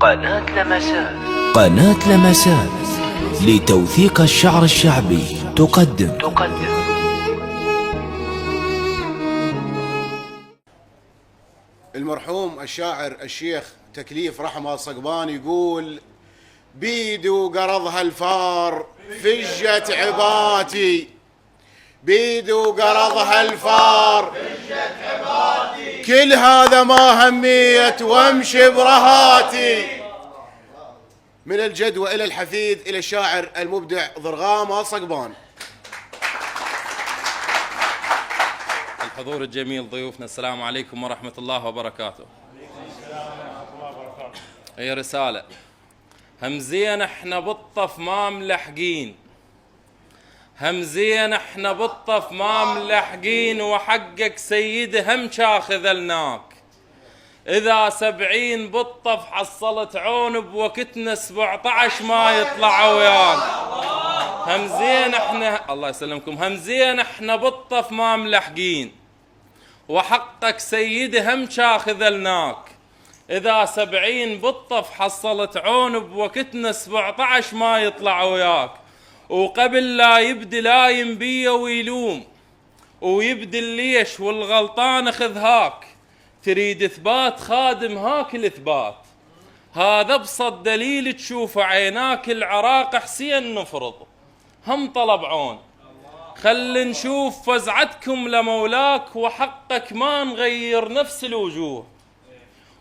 قناة لمسات. قناة لمسات لتوثيق الشعر الشعبي تقدم المرحوم الشاعر الشيخ تكليف رحمه الصقبان يقول: بيدو قرضها الفار فجت عباتي، بيدو قرضها الفار فجت عباتي، كل هذا ما هميت وامشي برهاتي. من الجد والى الحفيد الى الشاعر المبدع ضرغام الصقبان. الحضور الجميل، ضيوفنا، السلام عليكم ورحمة الله وبركاته. هي رسالة همزين احنا بالطف ما ملحقين، همزين احنا بالطف ما ملحقين، وحقك سيدي هم شاخذلناك. إذا 70 بالطف حصلت عون بوقتنا 17 ما يطلع وياك. همزين احنا، الله يسلمكم، همزين احنا بالطف ما ملحقين، وحقك سيدي هم شاخذلناك. إذا 70 بالطف حصلت عون بوقتنا 17 ما يطلع وياك. وقبل لا يبدي لا ينبيه ويلوم، ويبدي الليش والغلطان خذهاك. تريد إثبات خادم هاك الإثبات، هذا ابسط دليل تشوف عيناك. العراق حسين نفرض هم طلب عون، خل نشوف فزعتكم لمولاك. وحقك ما نغير نفس الوجوه،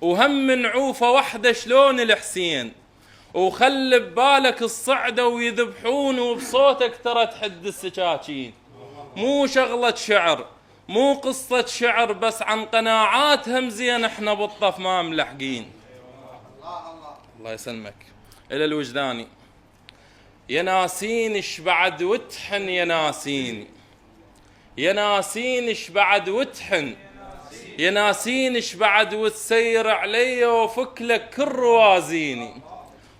وهم نعوفة وحدة شلون الحسين. وخل ببالك الصعدة ويذبحون، وبصوتك ترى تحد السكاكين. مو شغلة شعر، مو قصة شعر، بس عن قناعات همزين احنا بالطف ما ملحقين. الله يسلمك. إلى الوجداني: يا ناسين اش بعد وتحن، يا ناسين، يا ناسين اش بعد وتحن، يا ناسين اش بعد وتسير علي، وفك لك كل روازيني،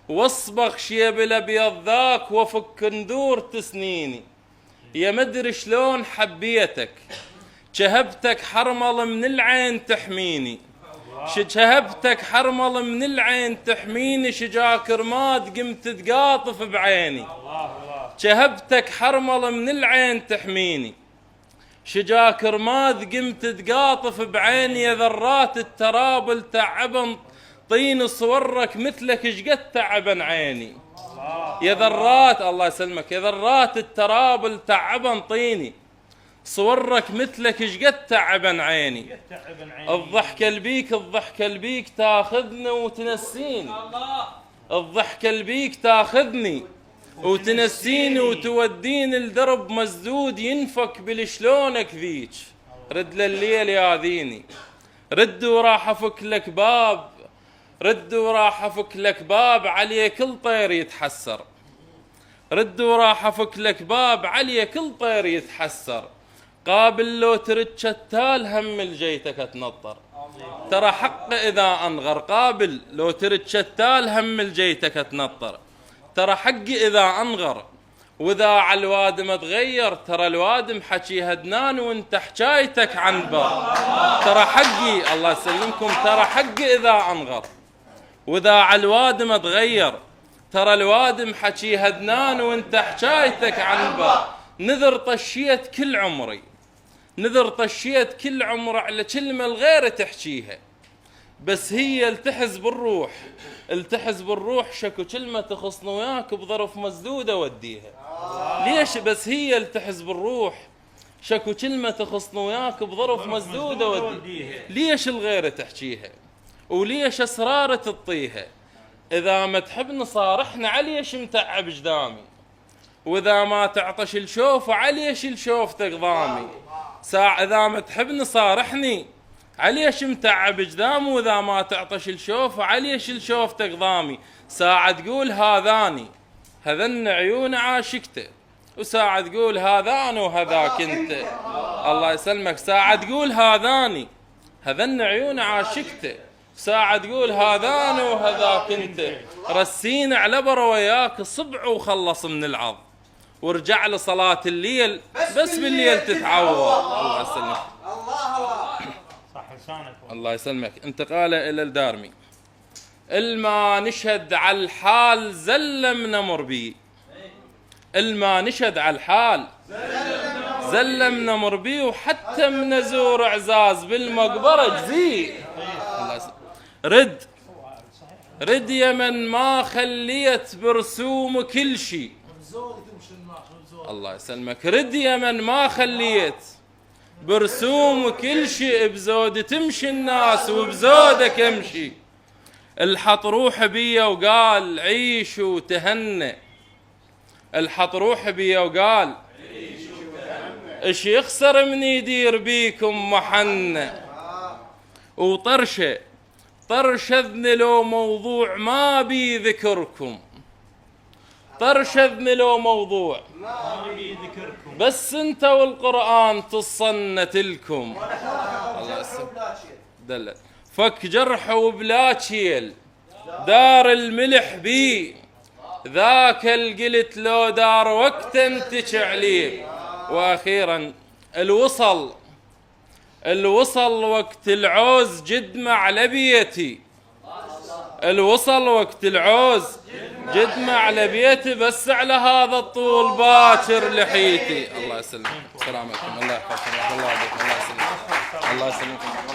واصبغ شيب الابيض ذاك، وفك ندور تسنيني. يا مدري شلون حبيتك، شهبتك حرمل من العين تحميني، شهبتك حرمل من العين تحميني. شجاك رماد قمت تقاطف بعيني، شهبتك حرمل من العين تحميني. شجاك رماد قمت تقاطف بعيني. يا ذرات الترابل تعبن طين صورك، مثلك شقد تعبن عيني. يا ذرات، الله يسلمك، يا ذرات الترابل تعبن طيني صورك، مثلك شقد تعبن عيني. الضحكة البيك، الضحكة البيك تاخذني وتنسيني، الضحكة البيك تاخذني وتنسيني، وتوديني لدرب مسدود ينفك بالشلونك ذيك. رد لليل ياذيني، رد وراح افك لك باب، رد وراح افك لك باب عليه كل طير يتحسر، رد وراح افك لك باب عليه كل طير يتحسر. قابل لو ترد شتال هم الجيتك تنطر، ترى حق إذا أنغر. قابل لو ترد شتال هم الجيتك تنطر، ترى حقي إذا أنغر. وإذا على الوادم تغير، ترى الوادم حكي هدنان وانت حكايتك عن بار. ترى حقي، الله يسلمكم، ترى حقي إذا أنغر. وإذا على الوادم تغير، ترى الوادم حكي هدنان وانت حكايتك عن بار. نذر طشيت كل عمري، نذر طشيت كل عمر على كلمة الغير تحكيها، بس هي التحز بالروح، التحز بالروح. شكو كلمة تخصني وياك بظرف مسدودة وديها. ليش بس هي التحز بالروح؟ شكو كلمة تخصني وياك بظرف مسدودة وديها. ليش الغير تحكيها؟ وليش أسرار تطيها؟ إذا ما تحبني صارحنا عليش متعب جدامي، وإذا ما تعطش الشوف عليش الشوف تقضامي. إذا ما تحبني صارحني عليش متعب جدامي، وإذا ما تعطش الشوف عليش الشوف تقضامي. ساعة تقول هذاني هذن عيون عاشقته، وساعة تقول هذان وهذاك انت. الله يسلمك. ساعة تقول هذاني هذن عيون عاشقته، ساعة تقول هذان وهذاك انت. رسين على برا وياك صبع وخلص من العظ، ورجع لصلاة الليل بس بالليل تتعوض. الله يسلمك. الله يسلمك. انتقال إلى الدارمي: الما نشهد على الحال زلم نمر بي، الما نشهد على الحال زلم نمر بي، وحتى من نزور عزاز بالمقبرة جزي. رد يمن ما خليت برسوم كل شي. الله يسلمك. رد يمن ما خليت برسوم كل شي، بزود تمشي الناس وبزودك امشي. الحط روح بيا وقال عيش وتهنى، الحط روح بيا وقال ايش يخسر من يدير بيكم محنة. وطرشه طرشذني لو موضوع ما بي ذكركم، طرشذني لو موضوع بس انت والقرآن تصنت لكم. الله يسلمك. دلت فك جرح وبلا تشيل، دار الملح بي ذاك القلت لو دار وقت انت عليه. واخيرا الوصل وقت العوز جد مع لبيتي، الوصل وقت العوز جد مع لبيتي، بس على هذا الطول باكر لحيتي. الله يسلمك. سلامتكم. الله يحفظكم. الله يسلمك. الله يسلمكم.